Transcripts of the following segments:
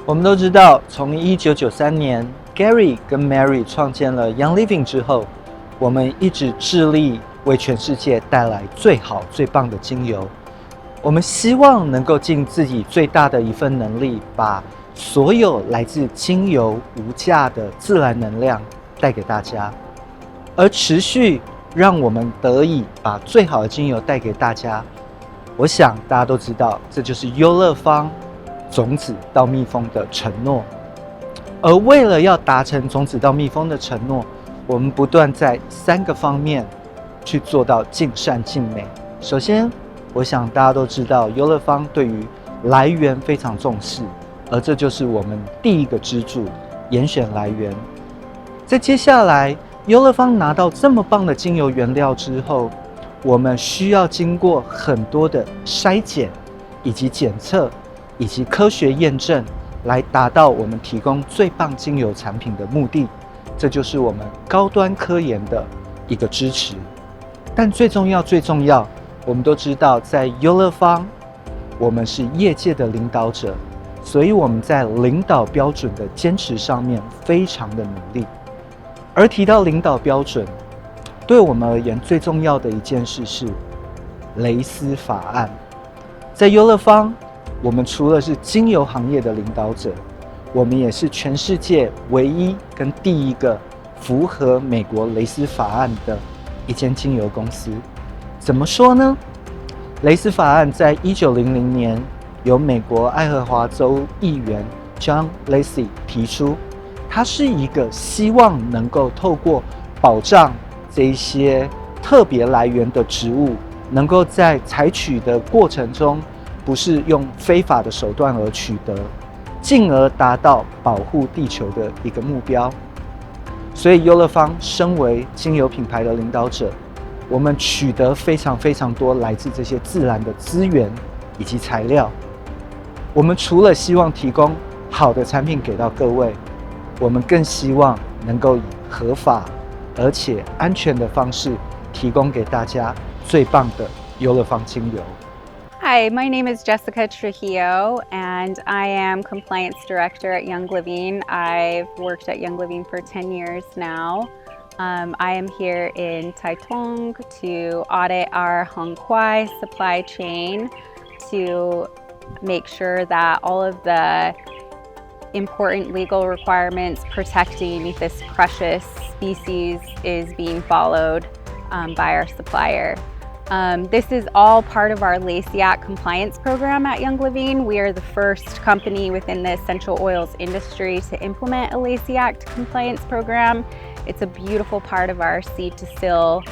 我们都知道，从1993年 Gary 跟 Mary 创建了 Young Living 之后，我们一直致力为全世界带来最好最棒的精油。我们希望能够尽自己最大的一份能力，把所有来自精油无价的自然能量带给大家，而持续让我们得以把最好的精油带给大家。我想大家都知道，这就是优乐芳种子到蜜蜂的承诺。而为了要达成种子到蜜蜂的承诺，我们不断在3个方面去做到尽善尽美。首先，我想大家都知道，优乐芳对于来源非常重视，而这就是我们第一个支柱——严选来源。在接下来，优乐芳拿到这么棒的精油原料之后，我们需要经过很多的筛检以及检测以及科学验证，来达到我们提供最棒精油产品的目的。这就是我们高端科研的一个支持。但最重要，我们都知道，在优乐芳，我们是业界的领导者，所以我们在领导标准的坚持上面非常的努力。而提到领导标准，对我们而言最重要的一件事是雷斯法案。在优乐芳，我们除了是精油行业的领导者，我们也是全世界唯一跟第一个符合美国雷斯法案的一间精油公司。怎么说呢？雷斯法案在1900年由美国爱荷华州议员 John Lacey 提出，它是一个希望能够透过保障这些特别来源的植物，能够在采取的过程中不是用非法的手段而取得，进而达到保护地球的一个目标。所以优乐芳身为精油品牌的领导者，我们取得非常多来自这些自然的资源以及材料。我们除了希望提供好的产品给到各位，我们更希望能够以合法而且安全的方式提供给大家最棒的优乐芳精油。Hi, my name is Jessica Trujillo, and I am Compliance Director at Young Living. I've worked at Young Living for 10 years now. I am here in Taitung to audit our Hong Kwai supply chain to make sure that all of the important legal requirements protecting this precious species is being followed by our supplier. This is all part of our LACEAC compliance program at Young Living. We are the first company within the essential oils industry to implement a LACEAC compliance program. It's a beautiful part of our seed to still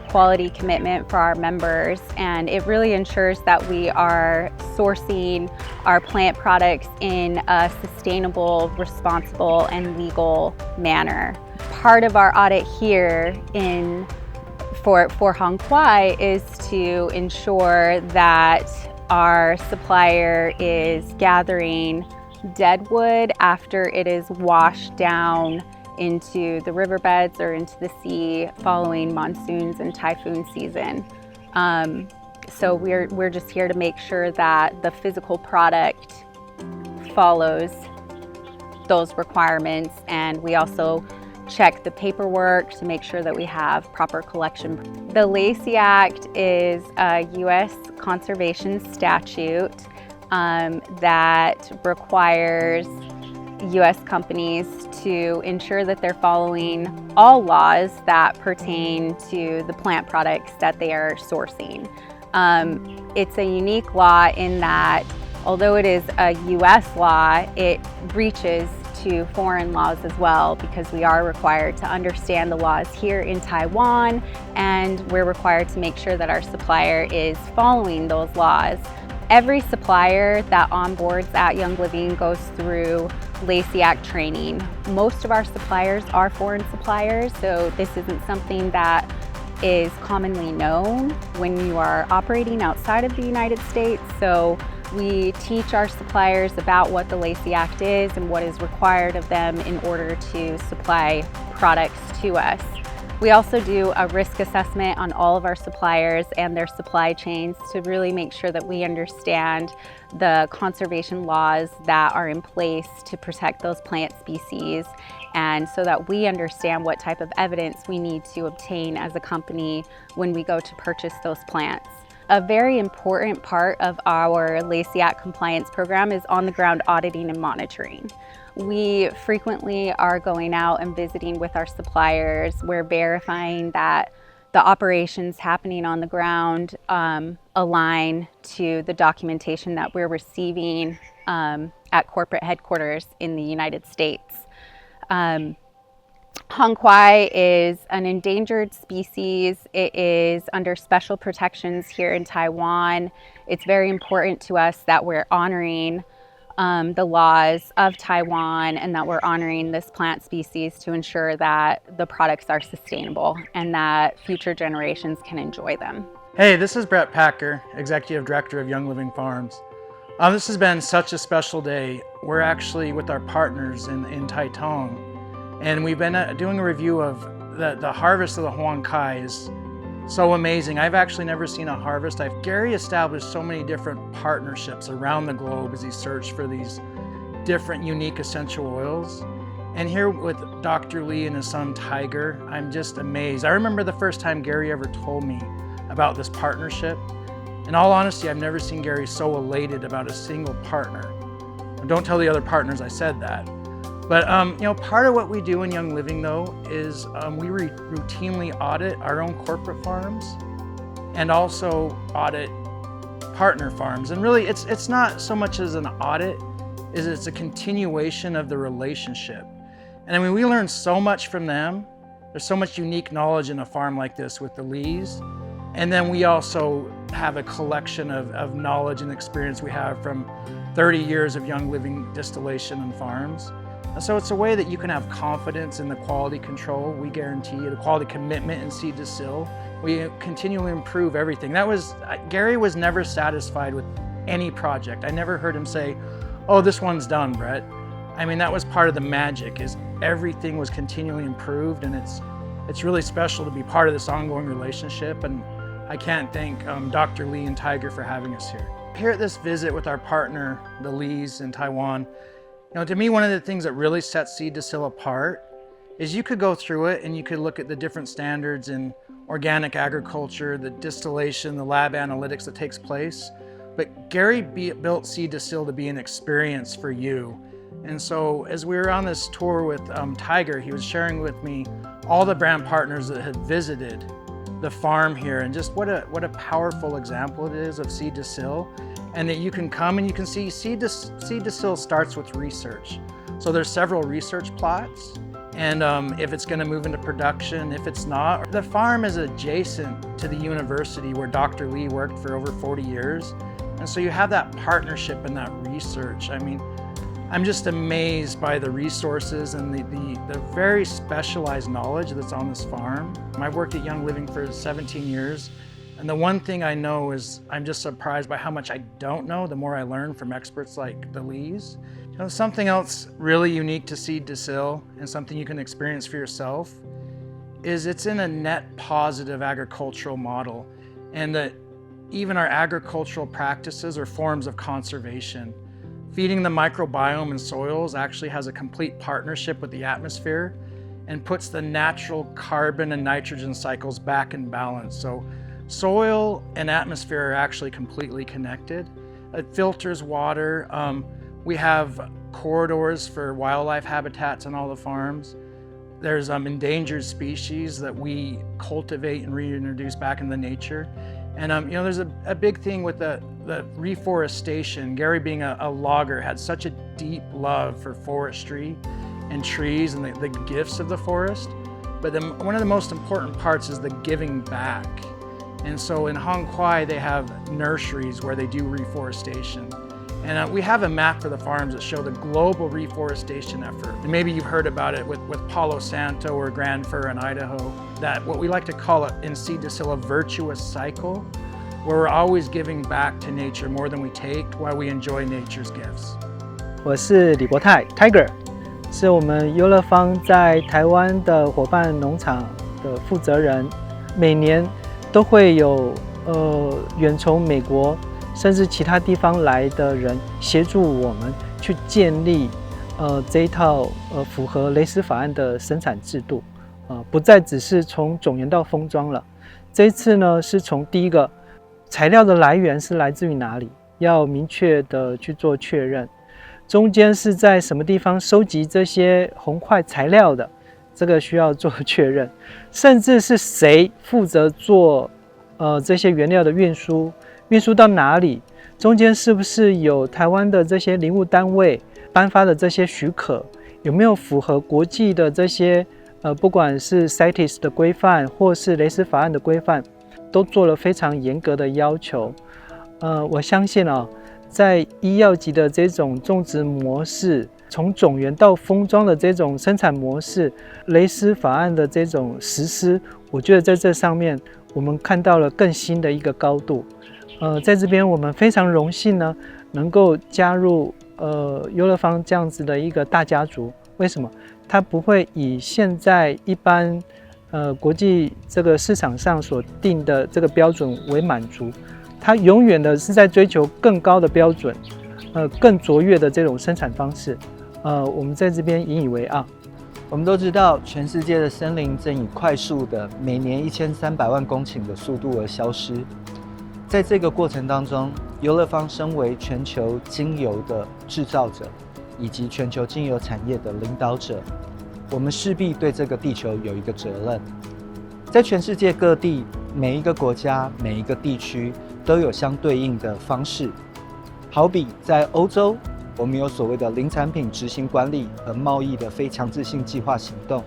quality commitment for our members, and it really ensures that we are sourcing our plant products in a sustainable, responsible, and legal manner. Part of our audit here for Hong Kwai is to ensure that our supplier is gathering dead wood after it is washed down into the riverbeds or into the sea following monsoons and typhoon season. So we're just here to make sure that the physical product follows those requirements, and we also check the paperwork to make sure that we have proper collection. The Lacey Act is a U.S. conservation statute that requires U.S. companies to ensure that they're following all laws that pertain to the plant products that they are sourcing. It's a unique law in that although it is a U.S. law, it reaches to foreign laws as well, because we are required to understand the laws here in Taiwan, and we're required to make sure that our supplier is following those laws. Every supplier that onboards at Young Living goes through LACEAC training. Most of our suppliers are foreign suppliers, so this isn't something that is commonly known when you are operating outside of the United States. So we teach our suppliers about what the Lacey Act is and what is required of them in order to supply products to us. We also do a risk assessment on all of our suppliers and their supply chains to really make sure that we understand the conservation laws that are in place to protect those plant species, and so that we understand what type of evidence we need to obtain as a company when we go to purchase those plants. A very important part of our LACIAC compliance program is on-the-ground auditing and monitoring. We frequently are going out and visiting with our suppliers. We're verifying that the operations happening on the ground align to the documentation that we're receiving at corporate headquarters in the United States. Hong Kwai is an endangered species. It is under special protections here in Taiwan. It's very important to us that we're honoring the laws of Taiwan and that we're honoring this plant species to ensure that the products are sustainable and that future generations can enjoy them. Hey, this is Brett Packer, Executive Director of Young Living Farms. This has been such a special day. We're actually with our partners in Taitung, and we've been doing a review of the harvest of the Huang Kai is so amazing. I've actually never seen a harvest. Gary established so many different partnerships around the globe as he searched for these different unique essential oils. And here with Dr. Lee and his son Tiger, I'm just amazed. I remember the first time Gary ever told me about this partnership. In all honesty, I've never seen Gary so elated about a single partner. And don't tell the other partners I said that. But part of what we do in Young Living though is we routinely audit our own corporate farms and also audit partner farms. And really it's not so much as an audit, is it's a continuation of the relationship. And I mean, we learn so much from them. There's so much unique knowledge in a farm like this with the Lees. And then we also have a collection of knowledge and experience we have from 30 years of Young Living distillation and farms. And so it's a way that you can have confidence in the quality control. We guarantee the quality commitment in seed to sill. We continually improve everything. Gary was never satisfied with any project. I never heard him say, oh, this one's done, Brett. I mean, that was part of the magic, is everything was continually improved, and it's really special to be part of this ongoing relationship. And I can't thank Dr. Lee and Tiger for having us here. Here at this visit with our partner, the Lees in Taiwan, to me, one of the things that really sets seed to sill apart is you could go through it and you could look at the different standards in organic agriculture, the distillation, the lab analytics that takes place. But Gary built seed to sill to be an experience for you. And so as we were on this tour with Tiger, he was sharing with me all the brand partners that had visited the farm here, and just what a powerful example it is of seed to sill. And that you can come and you can see seed to sill starts with research. So there's several research plots, and if it's going to move into production, if it's not. The farm is adjacent to the university where Dr. Lee worked for over 40 years. And so you have that partnership and that research. I mean, I'm just amazed by the resources and the very specialized knowledge that's on this farm. I've worked at Young Living for 17 years. And the one thing I know is I'm just surprised by how much I don't know the more I learn from experts like the Lees. Something else really unique to seed to sill and something you can experience for yourself is it's in a net positive agricultural model, and that even our agricultural practices are forms of conservation. Feeding the microbiome in soils actually has a complete partnership with the atmosphere and puts the natural carbon and nitrogen cycles back in balance. So soil and atmosphere are actually completely connected. It filters water. We have corridors for wildlife habitats on all the farms. There's endangered species that we cultivate and reintroduce back into nature. And there's a big thing with the reforestation. Gary, being a logger, had such a deep love for forestry and trees and the gifts of the forest. But one of the most important parts is the giving back. And so in Hong Kwai, they have nurseries where they do reforestation. And we have a map for the farms that show the global reforestation effort. And maybe you've heard about it with Palo Santo or Grand Fir in Idaho, that what we like to call it in seed to sill a virtuous cycle, where we're always giving back to nature more than we take while we enjoy nature's gifts. 我是李国泰 Tiger， 是我们优乐芳在台湾的伙伴农场的负责人，每年都会有远从美国甚至其他地方来的人协助我们去建立这一套符合雷斯法案的生产制度，不再只是从种源到封装了。这一次呢，是从第一个材料的来源是来自于哪里，要明确的去做确认。中间是在什么地方收集这些红块材料的，这个需要做确认。甚至是谁负责做这些原料的运输到哪里，中间是不是有台湾的这些林务单位颁发的这些许可，有没有符合国际的这些不管是 CITES 的规范或是雷斯法案的规范，都做了非常严格的要求。我相信在医药级的这种种植模式，从种源到封装的这种生产模式，雷斯法案的这种实施，我觉得在这上面我们看到了更新的一个高度。在这边我们非常荣幸呢，能够加入优乐芳这样子的一个大家族。为什么？它不会以现在一般国际这个市场上所定的这个标准为满足，它永远的是在追求更高的标准，更卓越的这种生产方式。我们在这边引以为傲。我们都知道，全世界的森林正以快速的每年1300万公顷的速度而消失。在这个过程当中，优乐芳身为全球精油的制造者，以及全球精油产业的领导者，我们势必对这个地球有一个责任。在全世界各地，每一个国家、每一个地区都有相对应的方式。好比在欧洲，我们有所谓的零产品执行管理和贸易的非强制性计划行动，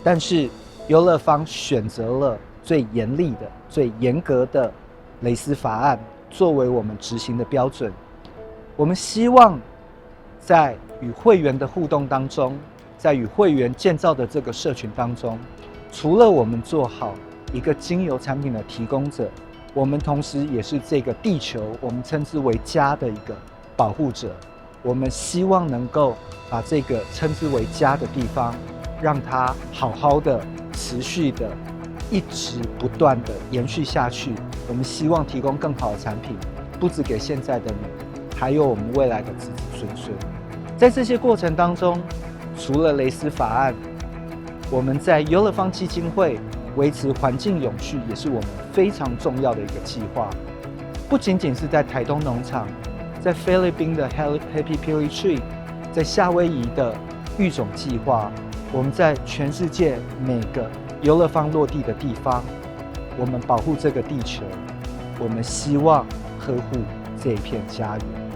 但是优乐芳选择了最严厉的、最严格的雷斯法案作为我们执行的标准。我们希望在与会员的互动当中，在与会员建造的这个社群当中，除了我们做好一个精油产品的提供者，我们同时也是这个地球我们称之为家的一个保护者。我们希望能够把这个称之为家的地方，让它好好的、持续的、一直不断的延续下去。我们希望提供更好的产品，不只给现在的你，还有我们未来的子子孙孙。在这些过程当中，除了雷斯法案，我们在优乐芳基金会维持环境永续，也是我们非常重要的一个计划。不仅仅是在台东农场，在菲律宾的 Happy Pili Tree， 在夏威夷的育种计划，我们在全世界每个优乐芳落地的地方，我们保护这个地球，我们希望呵护这一片家园。